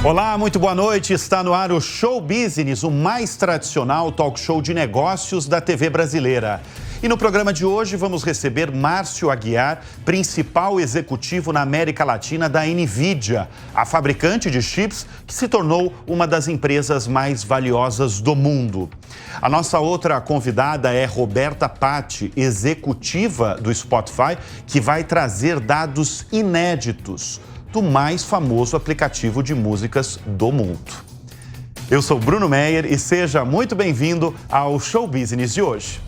Olá, muito boa noite. Está no ar o Show Business, o mais tradicional talk show de negócios da TV brasileira. E no programa de hoje vamos receber Márcio Aguiar, principal executivo na América Latina da NVIDIA, a fabricante de chips que se tornou uma das empresas mais valiosas do mundo. A nossa outra convidada é Roberta Patti, executiva do Spotify, que vai trazer dados inéditos do mais famoso aplicativo de músicas do mundo. Eu sou Bruno Meyer e seja muito bem-vindo ao Show Business de hoje.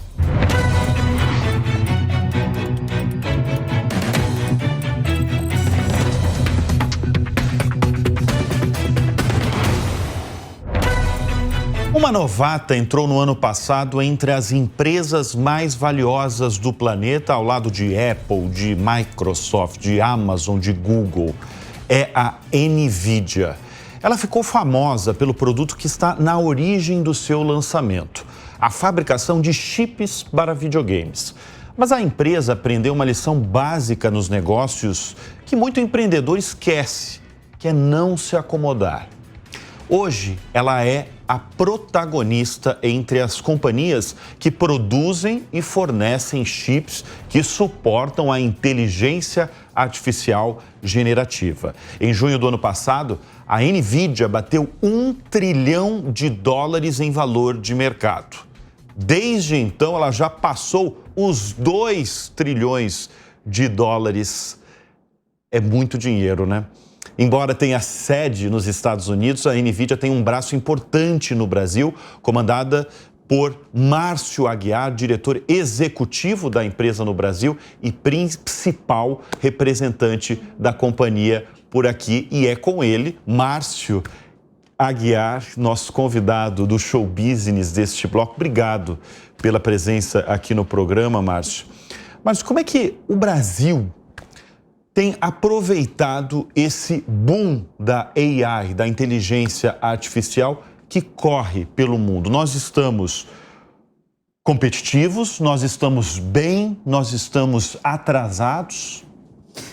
Uma novata entrou no ano passado entre as empresas mais valiosas do planeta, ao lado de Apple, de Microsoft, de Amazon, de Google. É a NVIDIA. Ela ficou famosa pelo produto que está na origem do seu lançamento, a fabricação de chips para videogames. Mas a empresa aprendeu uma lição básica nos negócios que muito empreendedor esquece, que é não se acomodar. Hoje, ela é a protagonista entre as companhias que produzem e fornecem chips que suportam a inteligência artificial generativa. Em junho do ano passado, a NVIDIA bateu $1 trilhão em valor de mercado. Desde então, ela já passou os $2 trilhões. É muito dinheiro, né? Embora tenha sede nos Estados Unidos, a NVIDIA tem um braço importante no Brasil, comandada por Márcio Aguiar, diretor executivo da empresa no Brasil e principal representante da companhia por aqui. E é com ele, Márcio Aguiar, nosso convidado do Show Business deste bloco. Obrigado pela presença aqui no programa, Márcio. Mas como é que o Brasil tem aproveitado esse boom da AI, da inteligência artificial, que corre pelo mundo? Nós estamos competitivos, nós estamos bem, nós estamos atrasados?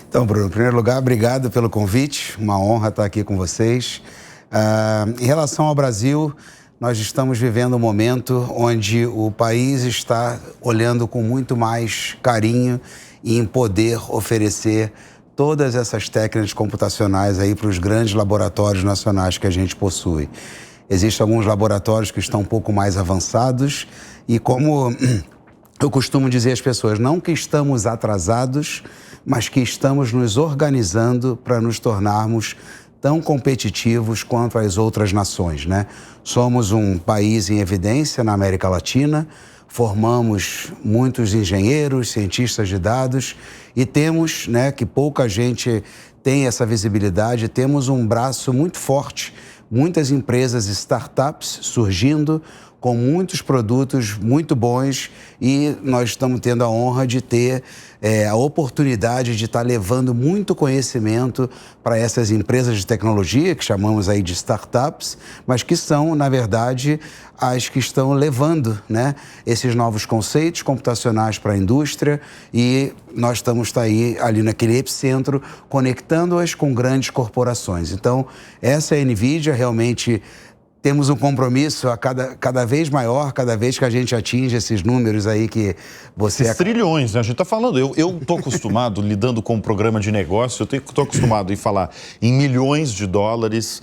Então, Bruno, em primeiro lugar, obrigado pelo convite, uma honra estar aqui com vocês. Em relação ao Brasil, nós estamos vivendo um momento onde o país está olhando com muito mais carinho em poder oferecer todas essas técnicas computacionais aí para os grandes laboratórios nacionais que a gente possui. Existem alguns laboratórios que estão um pouco mais avançados e, como eu costumo dizer às pessoas, não que estamos atrasados, mas que estamos nos organizando para nos tornarmos tão competitivos quanto as outras nações, né? Somos um país em evidência na América Latina, formamos muitos engenheiros, cientistas de dados e temos, né, que pouca gente tem essa visibilidade, temos um braço muito forte, muitas empresas, startups surgindo com muitos produtos muito bons e nós estamos tendo a honra de ter a oportunidade de estar levando muito conhecimento para essas empresas de tecnologia, que chamamos aí de startups, mas que são, na verdade, as que estão levando, né, esses novos conceitos computacionais para a indústria e nós estamos aí ali naquele epicentro, conectando-as com grandes corporações. Então, essa é a NVIDIA, realmente temos um compromisso a cada vez maior, cada vez que a gente atinge esses números aí que você... Esses trilhões, né? A gente está falando, eu estou acostumado, lidando com um programa de negócio, eu estou acostumado em falar em milhões de dólares,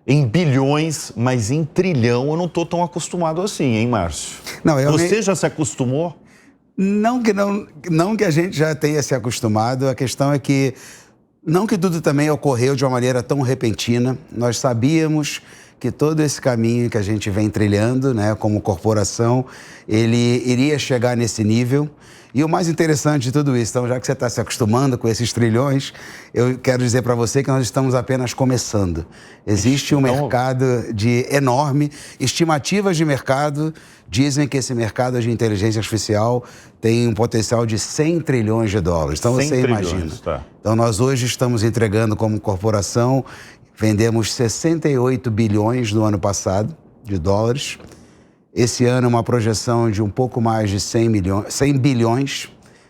em bilhões, mas em trilhão eu não estou tão acostumado assim, hein, Márcio? Não, Você já se acostumou? Não que a gente já tenha se acostumado, a questão é que não que tudo também ocorreu de uma maneira tão repentina, nós sabíamos que todo esse caminho que a gente vem trilhando, né, como corporação, ele iria chegar nesse nível. E o mais interessante de tudo isso, então, já que você está se acostumando com esses trilhões, eu quero dizer para você que nós estamos apenas começando. Existe um mercado enorme, estimativas de mercado dizem que esse mercado de inteligência artificial tem um potencial de $100 trilhões. Então, você imagina. Tá. Então, nós hoje estamos entregando como corporação, vendemos 68 bilhões no ano passado de dólares. Esse ano, uma projeção de um pouco mais de 100 bilhões.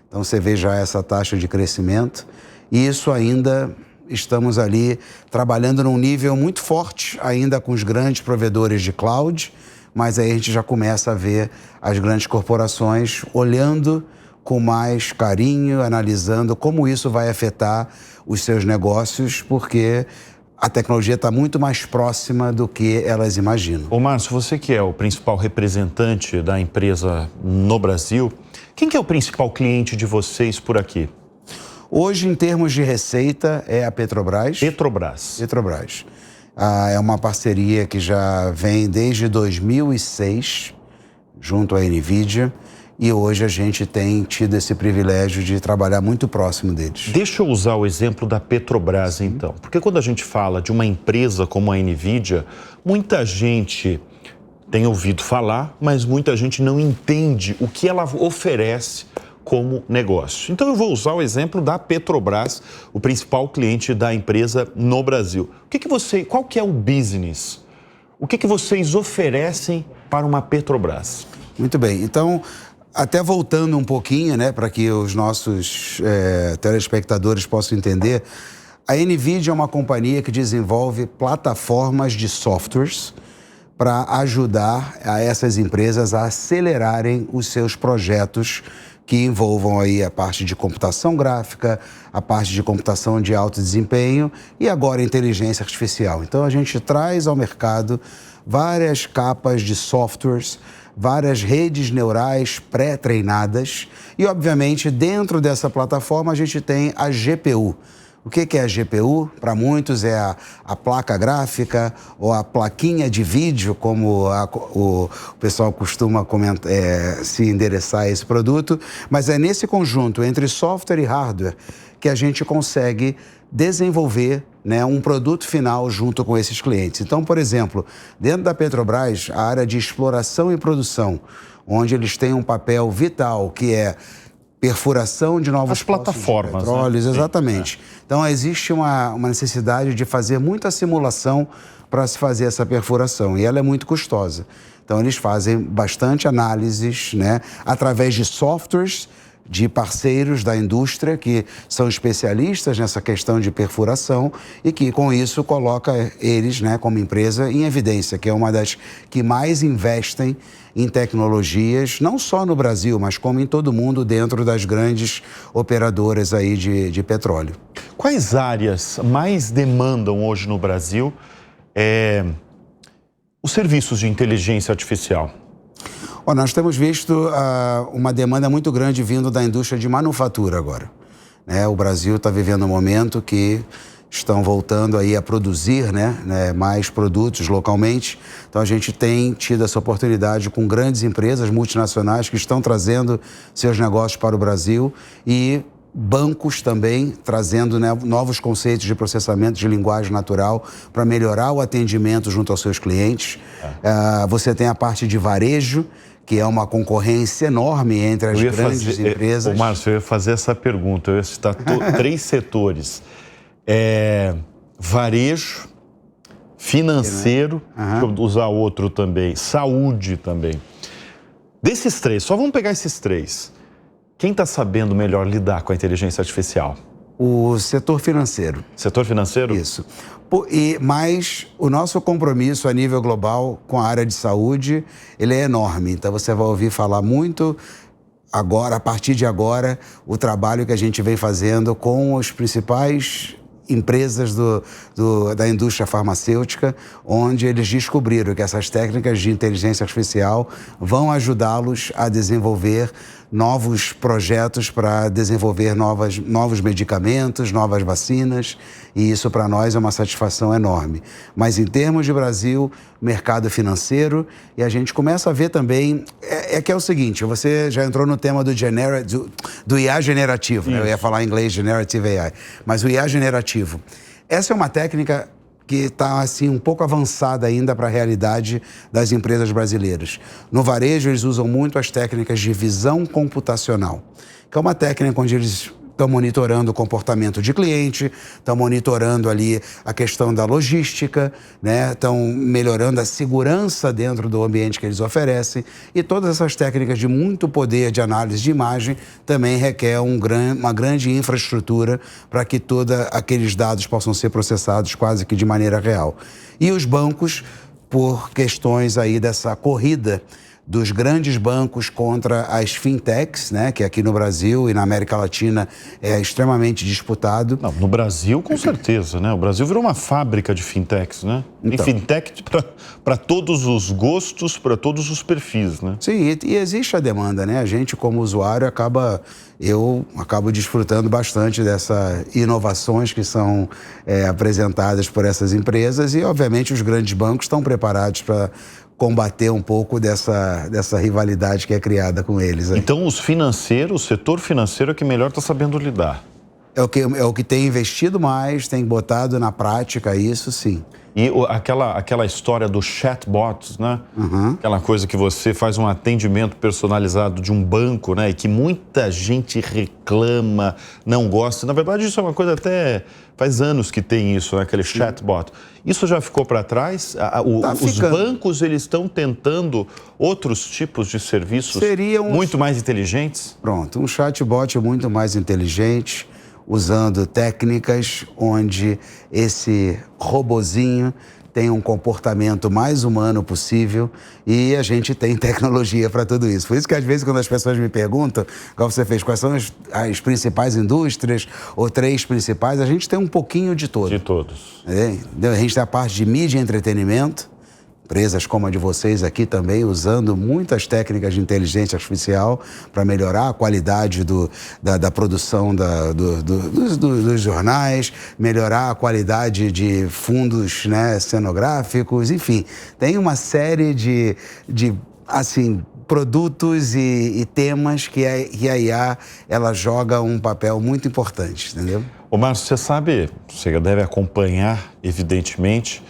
Então, você vê já essa taxa de crescimento. E isso ainda, estamos ali trabalhando num nível muito forte ainda com os grandes provedores de cloud, mas aí a gente já começa a ver as grandes corporações olhando com mais carinho, analisando como isso vai afetar os seus negócios, porque a tecnologia está muito mais próxima do que elas imaginam. Ô Márcio, você que é o principal representante da empresa no Brasil, quem que é o principal cliente de vocês por aqui? Hoje, em termos de receita, é a Petrobras. Petrobras. É uma parceria que já vem desde 2006, junto à NVIDIA, e hoje a gente tem tido esse privilégio de trabalhar muito próximo deles. Deixa eu usar o exemplo da Petrobras, então. Porque quando a gente fala de uma empresa como a NVIDIA, muita gente tem ouvido falar, mas muita gente não entende o que ela oferece como negócio. Então eu vou usar o exemplo da Petrobras, o principal cliente da empresa no Brasil. Qual que é o business? O que vocês oferecem para uma Petrobras? Muito bem. Então, até voltando um pouquinho, né, para que os nossos telespectadores possam entender, a NVIDIA é uma companhia que desenvolve plataformas de softwares para ajudar a essas empresas a acelerarem os seus projetos que envolvam aí a parte de computação gráfica, a parte de computação de alto desempenho e agora inteligência artificial. Então a gente traz ao mercado várias capas de softwares, várias redes neurais pré-treinadas e, obviamente, dentro dessa plataforma a gente tem a GPU. O que é a GPU? Para muitos é a placa gráfica ou a plaquinha de vídeo, como o pessoal costuma se endereçar a esse produto, mas é nesse conjunto entre software e hardware que a gente consegue desenvolver, né, um produto final junto com esses clientes. Então, por exemplo, dentro da Petrobras, a área de exploração e produção, onde eles têm um papel vital, que é perfuração de novos plataformas, de petróleos, né? Exatamente. Então, existe uma necessidade de fazer muita simulação para se fazer essa perfuração, e ela é muito custosa. Então, eles fazem bastante análises, né, através de softwares de parceiros da indústria que são especialistas nessa questão de perfuração e que, com isso, coloca eles, né, como empresa em evidência, que é uma das que mais investem em tecnologias, não só no Brasil, mas como em todo o mundo, dentro das grandes operadoras aí de petróleo. Quais áreas mais demandam hoje no Brasil os serviços de inteligência artificial? Nós temos visto uma demanda muito grande vindo da indústria de manufatura agora, né? O Brasil está vivendo um momento que estão voltando aí a produzir, né, mais produtos localmente. Então a gente tem tido essa oportunidade com grandes empresas multinacionais que estão trazendo seus negócios para o Brasil e bancos também trazendo, né, novos conceitos de processamento de linguagem natural para melhorar o atendimento junto aos seus clientes. Você tem a parte de varejo, que é uma concorrência enorme entre as grandes empresas. Márcio, eu ia fazer essa pergunta, eu ia citar 3 setores. Varejo, financeiro, deixa eu usar outro também, saúde também. Desses 3, só vamos pegar esses 3. Quem está sabendo melhor lidar com a inteligência artificial? O setor financeiro. Setor financeiro? Isso. Mas o nosso compromisso a nível global com a área de saúde, ele é enorme. Então você vai ouvir falar muito agora, a partir de agora, o trabalho que a gente vem fazendo com os principais empresas da indústria farmacêutica, onde eles descobriram que essas técnicas de inteligência artificial vão ajudá-los a desenvolver novos projetos para desenvolver novos medicamentos, novas vacinas, e isso para nós é uma satisfação enorme. Mas em termos de Brasil, mercado financeiro, e a gente começa a ver também, que é o seguinte, você já entrou no tema do IA generativo, né? Eu ia falar em inglês Generative AI, mas o IA generativo. Essa é uma técnica que está assim, um pouco avançada ainda para a realidade das empresas brasileiras. No varejo, eles usam muito as técnicas de visão computacional, que é uma técnica onde eles estão monitorando o comportamento de cliente, estão monitorando ali a questão da logística, né? Estão melhorando a segurança dentro do ambiente que eles oferecem, e todas essas técnicas de muito poder de análise de imagem também requer uma grande infraestrutura para que todos aqueles dados possam ser processados quase que de maneira real. E os bancos, por questões aí dessa corrida dos grandes bancos contra as fintechs, né, que aqui no Brasil e na América Latina é extremamente disputado. Não, no Brasil, com certeza, né? O Brasil virou uma fábrica de fintechs, né? Então, tem fintech para todos os gostos, para todos os perfis, né? Sim, e existe a demanda, né? A gente, como usuário, eu acabo desfrutando bastante dessas inovações que são apresentadas por essas empresas, e, obviamente, os grandes bancos estão preparados para combater um pouco dessa rivalidade que é criada com eles. Aí. Então, o setor financeiro é que melhor está sabendo lidar. É o que tem investido mais, tem botado na prática isso, sim. E aquela história do chatbot, né? Uhum. Aquela coisa que você faz um atendimento personalizado de um banco, né? E que muita gente reclama, não gosta. Na verdade, isso é uma coisa até... Faz anos que tem isso, né? Aquele chatbot. Isso já ficou para trás? Os bancos, eles estão tentando outros tipos de serviços muito mais inteligentes? Pronto, um chatbot muito mais inteligente, usando técnicas onde esse robozinho tem um comportamento mais humano possível, e a gente tem tecnologia para tudo isso. Por isso que, às vezes, quando as pessoas me perguntam, como você fez, quais são as principais indústrias, ou 3 principais, a gente tem um pouquinho de todos. De todos. A gente tem a parte de mídia e entretenimento, empresas como a de vocês aqui também, usando muitas técnicas de inteligência artificial para melhorar a qualidade da produção dos jornais, melhorar a qualidade de fundos, né, cenográficos, enfim. Tem uma série de produtos e temas que a IA ela joga um papel muito importante, entendeu? Ô, Márcio, você sabe, você deve acompanhar, evidentemente...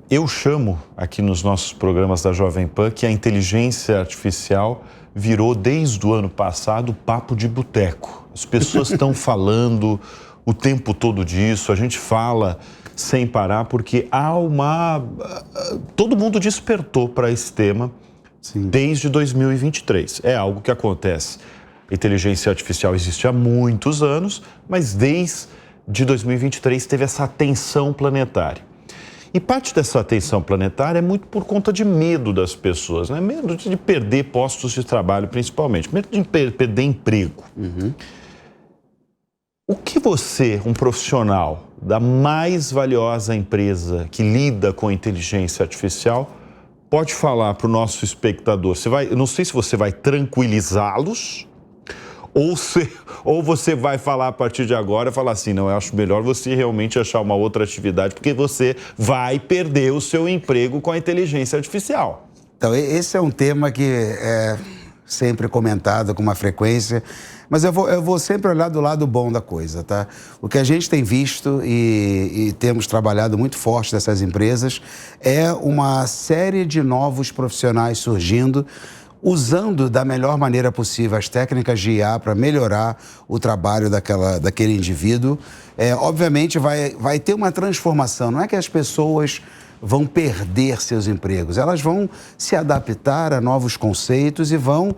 eu chamo aqui nos nossos programas da Jovem Pan que a inteligência artificial virou, desde o ano passado, papo de boteco. As pessoas estão falando o tempo todo disso, a gente fala sem parar, porque todo mundo despertou para esse tema. Sim. Desde 2023. É algo que acontece. A inteligência artificial existe há muitos anos, mas desde 2023 teve essa atenção planetária. E parte dessa atenção planetária é muito por conta de medo das pessoas, né? Medo de perder postos de trabalho, principalmente. Medo de perder emprego. Uhum. O que você, um profissional da mais valiosa empresa que lida com a inteligência artificial, pode falar para o nosso espectador? Eu não sei se você vai tranquilizá-los, ou você vai falar a partir de agora, falar assim, não, eu acho melhor você realmente achar uma outra atividade, porque você vai perder o seu emprego com a inteligência artificial. Então, esse é um tema que é sempre comentado com uma frequência, mas eu vou sempre olhar do lado bom da coisa, tá? O que a gente tem visto e temos trabalhado muito forte dessas empresas é uma série de novos profissionais surgindo, usando da melhor maneira possível as técnicas de IA para melhorar o trabalho daquele indivíduo. Obviamente vai ter uma transformação, não é que as pessoas vão perder seus empregos, elas vão se adaptar a novos conceitos e vão,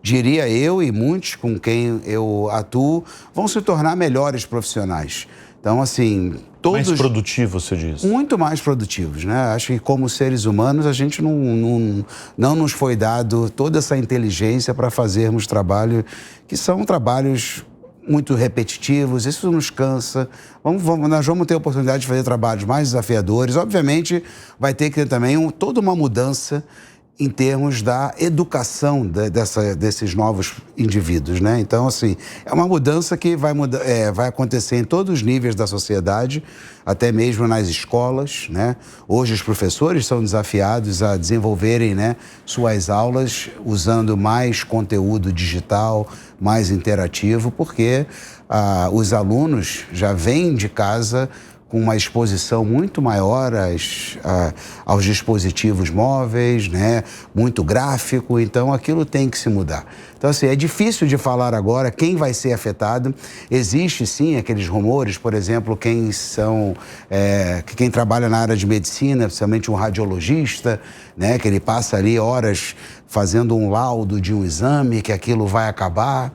diria eu, e muitos com quem eu atuo, vão se tornar melhores profissionais. Então, assim... Mais produtivos, você diz? Muito mais produtivos, né? Acho que como seres humanos a gente não nos foi dado toda essa inteligência para fazermos trabalho que são trabalhos muito repetitivos, isso nos cansa. Nós vamos ter a oportunidade de fazer trabalhos mais desafiadores. Obviamente vai ter que ter também toda uma mudança em termos da educação desses novos indivíduos, né? Então, assim, é uma mudança que vai acontecer em todos os níveis da sociedade, até mesmo nas escolas, né? Hoje os professores são desafiados a desenvolverem, né, suas aulas usando mais conteúdo digital, mais interativo, porque os alunos já vêm de casa com uma exposição muito maior aos dispositivos móveis, né? Muito gráfico, então aquilo tem que se mudar. Então, assim, é difícil de falar agora quem vai ser afetado. Existe, sim, aqueles rumores, por exemplo, quem trabalha na área de medicina, principalmente um radiologista, né? Que ele passa ali horas fazendo um laudo de um exame, que aquilo vai acabar.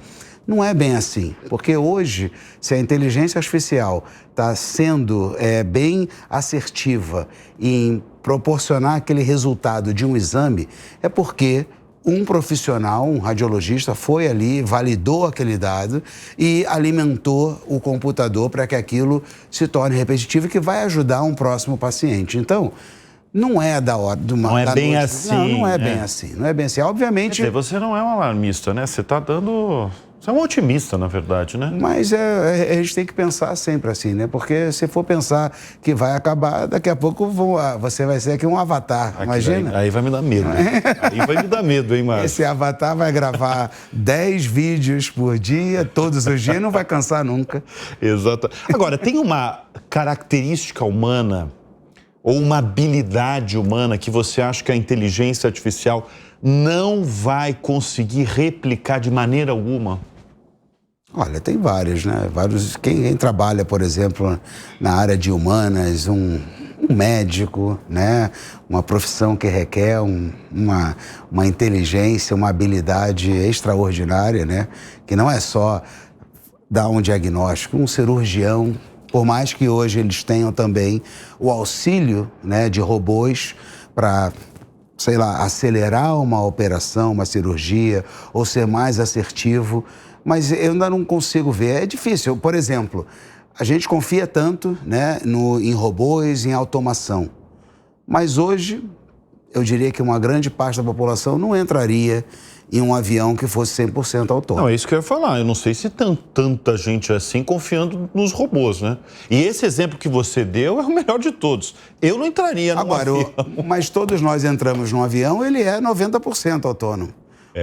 Não é bem assim, porque hoje, se a inteligência artificial está sendo bem assertiva em proporcionar aquele resultado de um exame, é porque um profissional, um radiologista, foi ali, validou aquele dado e alimentou o computador para que aquilo se torne repetitivo e que vai ajudar um próximo paciente. Então, não é da hora de uma. Não é bem assim. Não é bem assim. Não é bem assim. Obviamente. Quer dizer, você não é um alarmista, né? Você está dando. Você é um otimista, na verdade, né? Mas a gente tem que pensar sempre assim, né? Porque se for pensar que vai acabar, daqui a pouco você vai ser aqui um avatar, imagina? Aí vai me dar medo. Né? Aí vai me dar medo, hein, Márcio? Esse avatar vai gravar 10 vídeos por dia, todos os dias, não vai cansar nunca. Exato. Agora, tem uma característica humana ou uma habilidade humana que você acha que a inteligência artificial não vai conseguir replicar de maneira alguma? Olha, tem várias, né? Quem trabalha, por exemplo, na área de humanas, um médico, né? Uma profissão que requer uma inteligência, uma habilidade extraordinária, né? Que não é só dar um diagnóstico, um cirurgião, por mais que hoje eles tenham também o auxílio, né, de robôs para, sei lá, acelerar uma operação, uma cirurgia, ou ser mais assertivo, mas eu ainda não consigo ver. É difícil. Por exemplo, a gente confia tanto, né, em robôs, em automação, mas hoje eu diria que uma grande parte da população não entraria em um avião que fosse 100% autônomo. Não, é isso que eu ia falar. Eu não sei se tem tanta gente assim confiando nos robôs, né? E esse exemplo que você deu é o melhor de todos. Eu não entraria num avião. Mas todos nós entramos num avião, ele é 90% autônomo.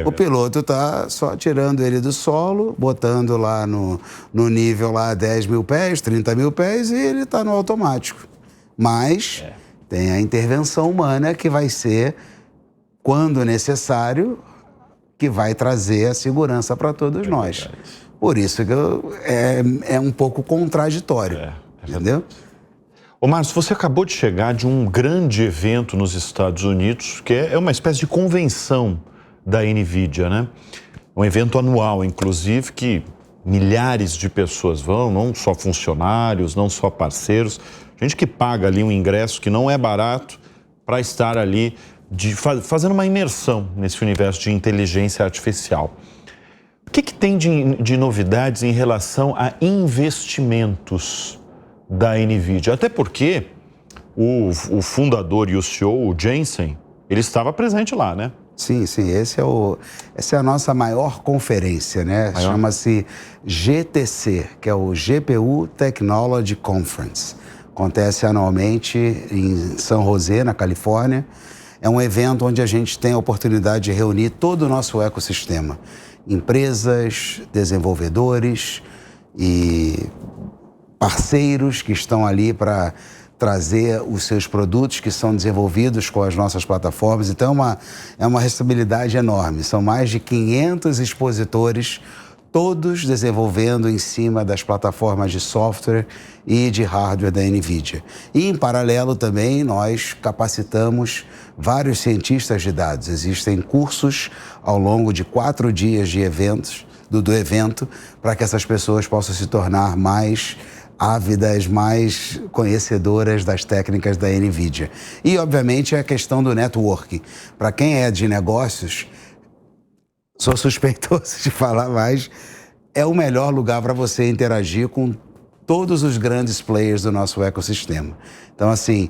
O piloto está só tirando ele do solo, botando lá no nível lá 10 mil pés, 30 mil pés, e ele está no automático. Mas tem a intervenção humana que vai ser, quando necessário, que vai trazer a segurança para todos nós. Por isso que é um pouco contraditório, entendeu? Ô, Márcio, você acabou de chegar de um grande evento nos Estados Unidos, que é uma espécie de convenção da NVIDIA, né? Um evento anual, inclusive, que milhares de pessoas vão, não só funcionários, não só parceiros, gente que paga ali um ingresso que não é barato para estar ali fazendo uma imersão nesse universo de inteligência artificial. O que tem de novidades em relação a investimentos da NVIDIA? Até porque o fundador e o CEO, o Jensen, ele estava presente lá, né? Sim, essa é a nossa maior conferência, né? Chama-se GTC, que é o GPU Technology Conference. Acontece anualmente em San José, na Califórnia. É um evento onde a gente tem a oportunidade de reunir todo o nosso ecossistema. Empresas, desenvolvedores e parceiros que estão ali para trazer os seus produtos que são desenvolvidos com as nossas plataformas. Então, é uma responsabilidade enorme. São mais de 500 expositores, todos desenvolvendo em cima das plataformas de software e de hardware da NVIDIA. E, em paralelo, também, nós capacitamos vários cientistas de dados. Existem cursos ao longo de 4 dias de eventos, do evento, para que essas pessoas possam se tornar mais ávidas, mais conhecedoras das técnicas da NVIDIA. E, obviamente, a questão do networking. Para quem é de negócios, sou suspeitoso de falar, mas é o melhor lugar para você interagir com todos os grandes players do nosso ecossistema. Então, assim,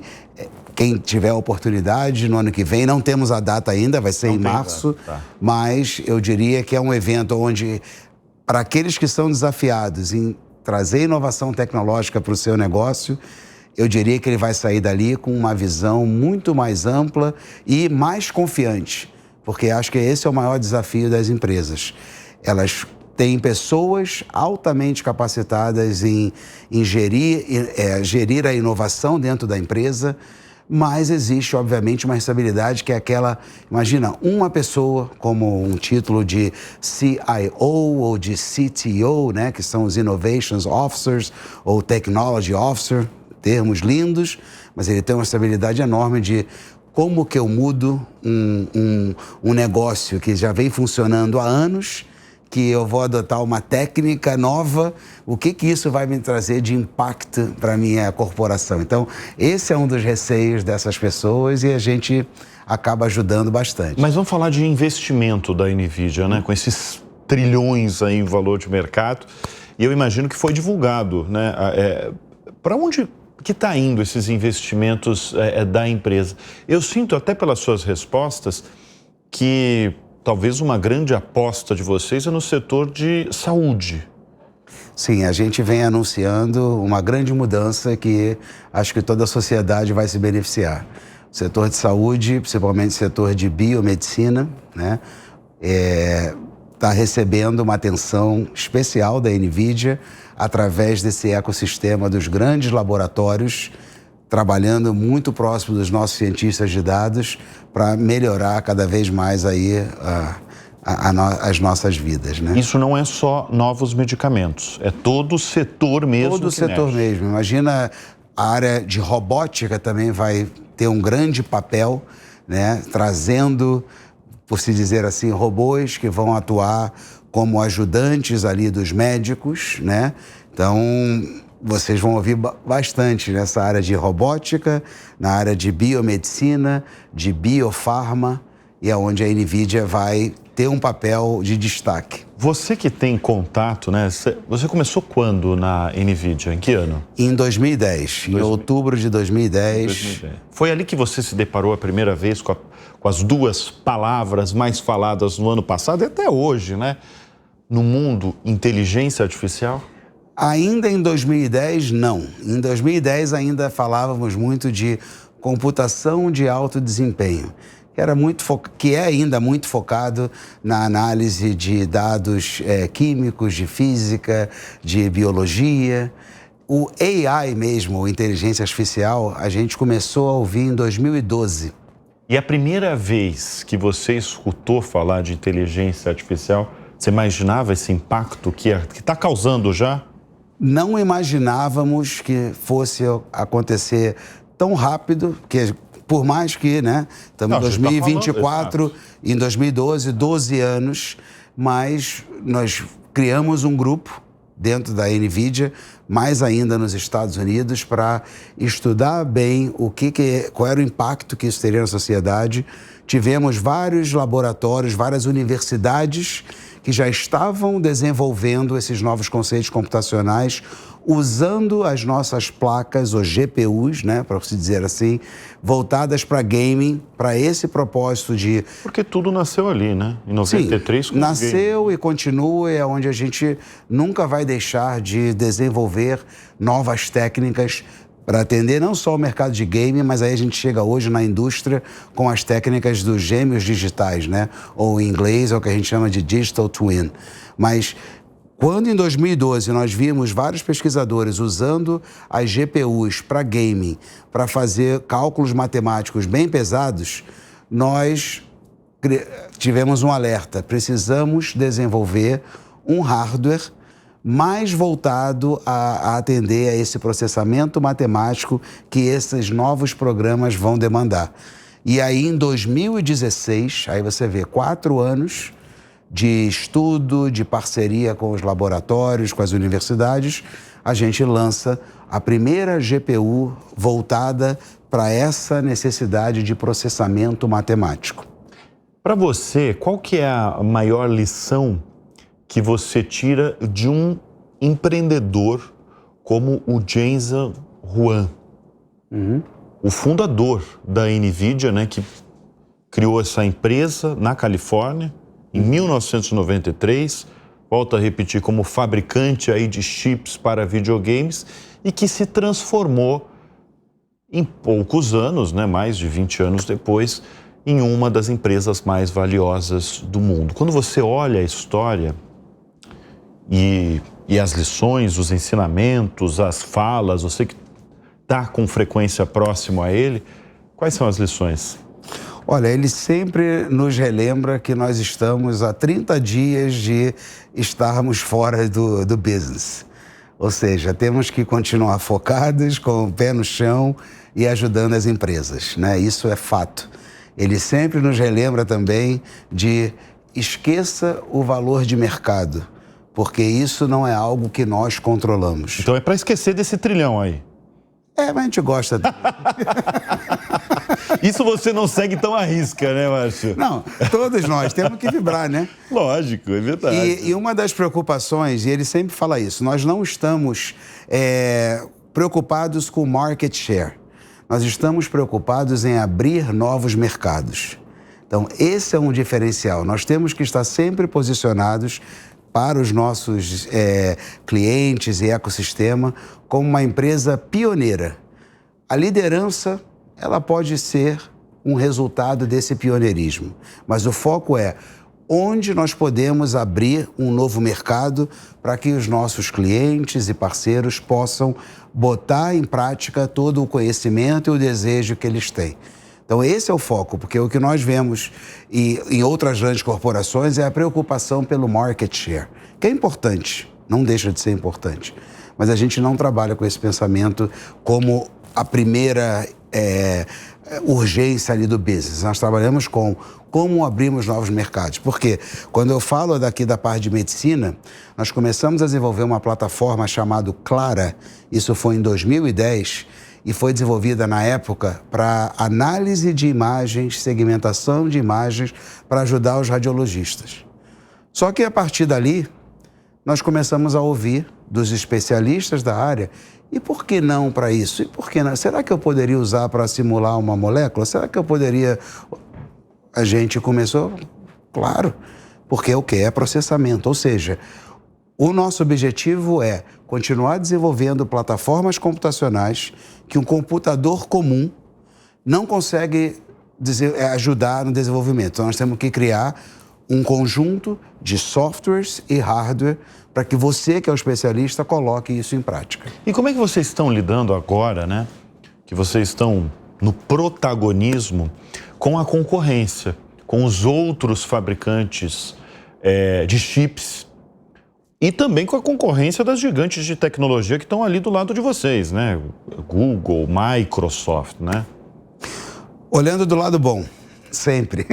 quem tiver a oportunidade, no ano que vem, não temos a data ainda, vai ser em março, mas eu diria que é um evento onde, para aqueles que são desafiados em trazer inovação tecnológica para o seu negócio, eu diria que ele vai sair dali com uma visão muito mais ampla e mais confiante, porque acho que esse é o maior desafio das empresas. Elas tem pessoas altamente capacitadas em gerir a inovação dentro da empresa, mas existe, obviamente, uma responsabilidade que é aquela, imagina, uma pessoa como um título de CIO ou de CTO, né, que são os Innovations Officers ou Technology Officer, termos lindos, mas ele tem uma responsabilidade enorme de como que eu mudo um negócio que já vem funcionando há anos, que eu vou adotar uma técnica nova, o que isso vai me trazer de impacto para a minha corporação. Então, esse é um dos receios dessas pessoas e a gente acaba ajudando bastante. Mas vamos falar de investimento da NVIDIA, né? Com esses trilhões aí em valor de mercado, e eu imagino que foi divulgado, né? Para onde que está indo esses investimentos da empresa? Eu sinto até pelas suas respostas que talvez uma grande aposta de vocês é no setor de saúde. Sim, a gente vem anunciando uma grande mudança que acho que toda a sociedade vai se beneficiar. O setor de saúde, principalmente o setor de biomedicina, né, está recebendo uma atenção especial da NVIDIA através desse ecossistema dos grandes laboratórios, trabalhando muito próximo dos nossos cientistas de dados para melhorar cada vez mais aí as nossas vidas, né? Isso não é só novos medicamentos, é todo o setor mesmo. Todo o setor mesmo. Imagina, a área de robótica também vai ter um grande papel, né? Trazendo, por se dizer assim, robôs que vão atuar como ajudantes ali dos médicos, né? Então, vocês vão ouvir bastante nessa área de robótica, na área de biomedicina, de biofarma, e é onde a NVIDIA vai ter um papel de destaque. Você que tem contato, né? Você começou quando na NVIDIA? Em que ano? Em 2010, em outubro de 2010. Foi ali que você se deparou a primeira vez com as duas palavras mais faladas no ano passado e até hoje, né? No mundo, inteligência artificial? Ainda em 2010, não. Em 2010 ainda falávamos muito de computação de alto desempenho, que é ainda muito focado na análise de dados químicos, de física, de biologia. O AI mesmo, inteligência artificial, a gente começou a ouvir em 2012. E a primeira vez que você escutou falar de inteligência artificial, você imaginava esse impacto que está causando já? Não imaginávamos que fosse acontecer tão rápido, que por mais que, né, estamos em 2024, em 2012, 12 anos, mas nós criamos um grupo dentro da NVIDIA, mais ainda nos Estados Unidos, para estudar bem qual era o impacto que isso teria na sociedade. Tivemos vários laboratórios, várias universidades que já estavam desenvolvendo esses novos conceitos computacionais, usando as nossas placas, ou GPUs, né, para se dizer assim, voltadas para gaming, para esse propósito de... Porque tudo nasceu ali, né? Em 93, Sim, nasceu e continua, é onde a gente nunca vai deixar de desenvolver novas técnicas para atender não só o mercado de game, mas aí a gente chega hoje na indústria com as técnicas dos gêmeos digitais, né? Ou em inglês é o que a gente chama de digital twin. Mas quando em 2012 nós vimos vários pesquisadores usando as GPUs para gaming, para fazer cálculos matemáticos bem pesados, nós tivemos um alerta. Precisamos desenvolver um hardware mais voltado a atender a esse processamento matemático que esses novos programas vão demandar. E aí, em 2016, aí você vê 4 anos de estudo, de parceria com os laboratórios, com as universidades, a gente lança a primeira GPU voltada para essa necessidade de processamento matemático. Para você, qual que é a maior lição que você tira de um empreendedor como o Jensen Huang, o fundador da NVIDIA, né, que criou essa empresa na Califórnia em 1993, volto a repetir, como fabricante aí de chips para videogames e que se transformou em poucos anos, né, mais de 20 anos depois, em uma das empresas mais valiosas do mundo. Quando você olha a história, e as lições, os ensinamentos, as falas, você que está com frequência próximo a ele, quais são as lições? Olha, ele sempre nos relembra que nós estamos há 30 dias de estarmos fora do business. Ou seja, temos que continuar focados, com o pé no chão e ajudando as empresas, né? Isso é fato. Ele sempre nos relembra também de esqueça o valor de mercado, porque isso não é algo que nós controlamos. Então é para esquecer desse trilhão aí. Mas a gente gosta dele. Isso você não segue tão à risca, né, Márcio? Não, todos nós temos que vibrar, né? Lógico, é verdade. E uma das preocupações, e ele sempre fala isso, nós não estamos preocupados com market share. Nós estamos preocupados em abrir novos mercados. Então, esse é um diferencial. Nós temos que estar sempre posicionados para os nossos clientes e ecossistema como uma empresa pioneira. A liderança, ela pode ser um resultado desse pioneirismo, mas o foco é onde nós podemos abrir um novo mercado para que os nossos clientes e parceiros possam botar em prática todo o conhecimento e o desejo que eles têm. Então, esse é o foco, porque o que nós vemos em outras grandes corporações é a preocupação pelo market share, que é importante, não deixa de ser importante. Mas a gente não trabalha com esse pensamento como a primeira urgência ali do business. Nós trabalhamos com como abrimos novos mercados. Porque quando eu falo daqui da parte de medicina, nós começamos a desenvolver uma plataforma chamada Clara, isso foi em 2010, e foi desenvolvida na época para análise de imagens, segmentação de imagens, para ajudar os radiologistas. Só que a partir dali, nós começamos a ouvir dos especialistas da área, e por que não para isso? E por que não? Será que eu poderia usar para simular uma molécula? Será que eu poderia... A gente começou, claro, porque o que é processamento, ou seja, o nosso objetivo é continuar desenvolvendo plataformas computacionais que um computador comum não consegue ajudar no desenvolvimento. Então, nós temos que criar um conjunto de softwares e hardware para que você, que é o especialista, coloque isso em prática. E como é que vocês estão lidando agora, né? Que vocês estão no protagonismo com a concorrência, com os outros fabricantes de chips e também com a concorrência das gigantes de tecnologia que estão ali do lado de vocês, né? Google, Microsoft, né? Olhando do lado bom, sempre.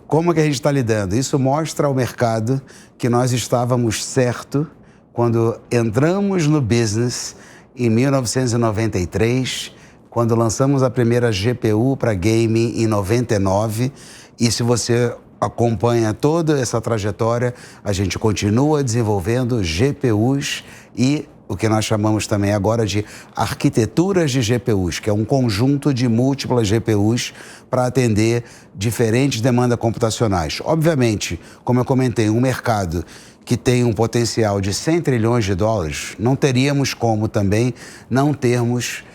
Como que a gente está lidando? Isso mostra ao mercado que nós estávamos certo quando entramos no business em 1993, quando lançamos a primeira GPU para gaming em 99, e se você acompanha toda essa trajetória, a gente continua desenvolvendo GPUs e o que nós chamamos também agora de arquiteturas de GPUs, que é um conjunto de múltiplas GPUs para atender diferentes demandas computacionais. Obviamente, como eu comentei, um mercado que tem um potencial de 100 trilhões de dólares, não teríamos como também não termos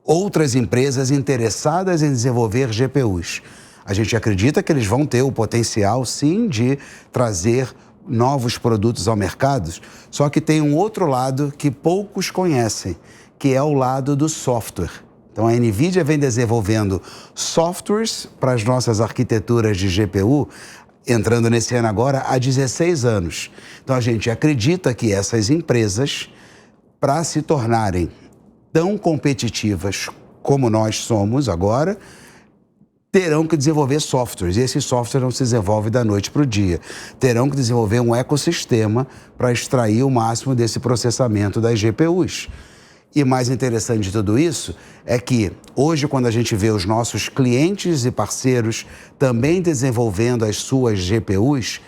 outras empresas interessadas em desenvolver GPUs. A gente acredita que eles vão ter o potencial, sim, de trazer novos produtos ao mercado, só que tem um outro lado que poucos conhecem, que é o lado do software. Então, a NVIDIA vem desenvolvendo softwares para as nossas arquiteturas de GPU, entrando nesse ano agora, há 16 anos. Então, a gente acredita que essas empresas, para se tornarem tão competitivas como nós somos agora, terão que desenvolver softwares, e esse software não se desenvolve da noite para o dia. Terão que desenvolver um ecossistema para extrair o máximo desse processamento das GPUs. E mais interessante de tudo isso é que hoje, quando a gente vê os nossos clientes e parceiros também desenvolvendo as suas GPUs,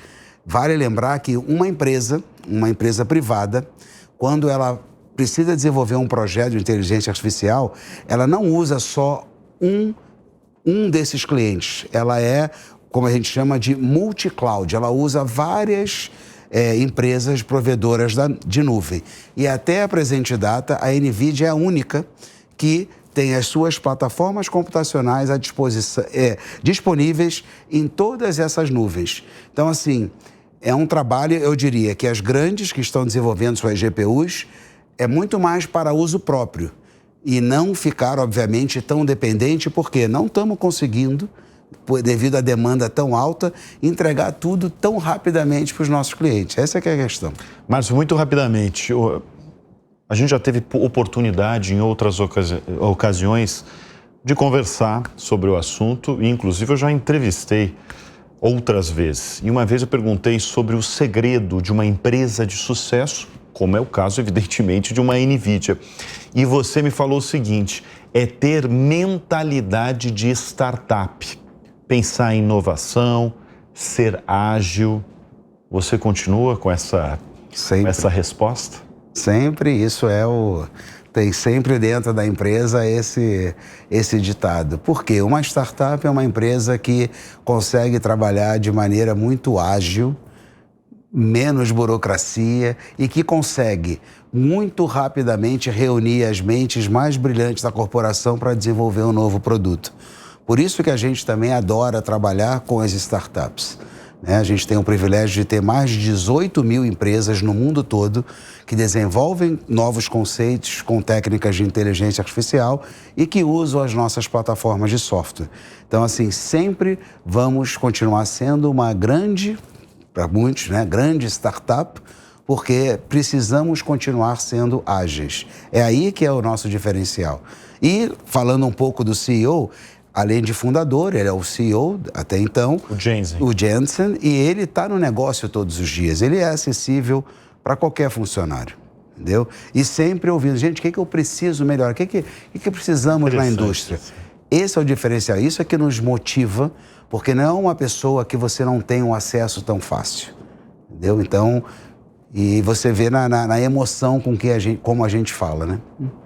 vale lembrar que uma empresa privada, quando ela precisa desenvolver um projeto de inteligência artificial, ela não usa só um desses clientes. Ela é, como a gente chama, de multi-cloud. Ela usa várias empresas provedoras de nuvem. E até a presente data, a NVIDIA é a única que tem as suas plataformas computacionais à disposição, disponíveis em todas essas nuvens. Então, assim, é um trabalho, eu diria, que as grandes que estão desenvolvendo suas GPUs é muito mais para uso próprio e não ficar, obviamente, tão dependente, porque não estamos conseguindo, devido à demanda tão alta, entregar tudo tão rapidamente para os nossos clientes. Essa que é a questão. Márcio, muito rapidamente, a gente já teve oportunidade em outras ocasiões de conversar sobre o assunto e, inclusive, eu já entrevistei outras vezes. E uma vez eu perguntei sobre o segredo de uma empresa de sucesso, como é o caso, evidentemente, de uma NVIDIA. E você me falou o seguinte, é ter mentalidade de startup, pensar em inovação, ser ágil. Você continua com essa resposta? Sempre, isso tem sempre dentro da empresa esse ditado. Por quê? Uma startup é uma empresa que consegue trabalhar de maneira muito ágil, menos burocracia e que consegue muito rapidamente reunir as mentes mais brilhantes da corporação para desenvolver um novo produto. Por isso que a gente também adora trabalhar com as startups. A gente tem o privilégio de ter mais de 18 mil empresas no mundo todo que desenvolvem novos conceitos com técnicas de inteligência artificial e que usam as nossas plataformas de software. Então, assim, sempre vamos continuar sendo uma grande, para muitos, grande startup, porque precisamos continuar sendo ágeis. É aí que é o nosso diferencial. E, falando um pouco do CEO, além de fundador, ele é o CEO até então. O Jensen. E ele está no negócio todos os dias. Ele é acessível para qualquer funcionário, entendeu? E sempre ouvindo, gente, o que eu preciso melhorar? O que precisamos na indústria? Esse é o diferencial. Isso é que nos motiva, porque não é uma pessoa que você não tem um acesso tão fácil, entendeu? Então, e você vê na emoção com que como a gente fala, né?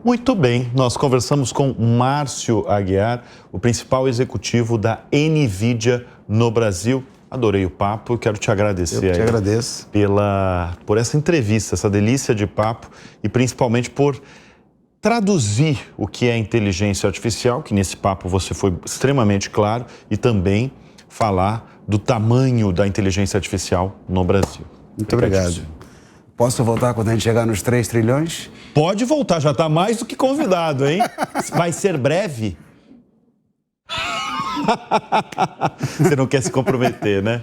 Muito bem, nós conversamos com Márcio Aguiar, o principal executivo da NVIDIA no Brasil. Adorei o papo, eu quero te agradecer. Eu te agradeço. Por essa entrevista, essa delícia de papo e principalmente por traduzir o que é inteligência artificial, que nesse papo você foi extremamente claro, e também falar do tamanho da inteligência artificial no Brasil. Muito obrigado. Posso voltar quando a gente chegar nos 3 trilhões? Pode voltar, já está mais do que convidado, hein? Vai ser breve? Você não quer se comprometer, né?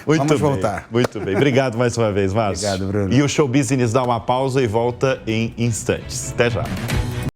Vamos voltar. Muito bem. Obrigado mais uma vez, Márcio. Obrigado, Bruno. E o Show Business dá uma pausa e volta em instantes. Até já.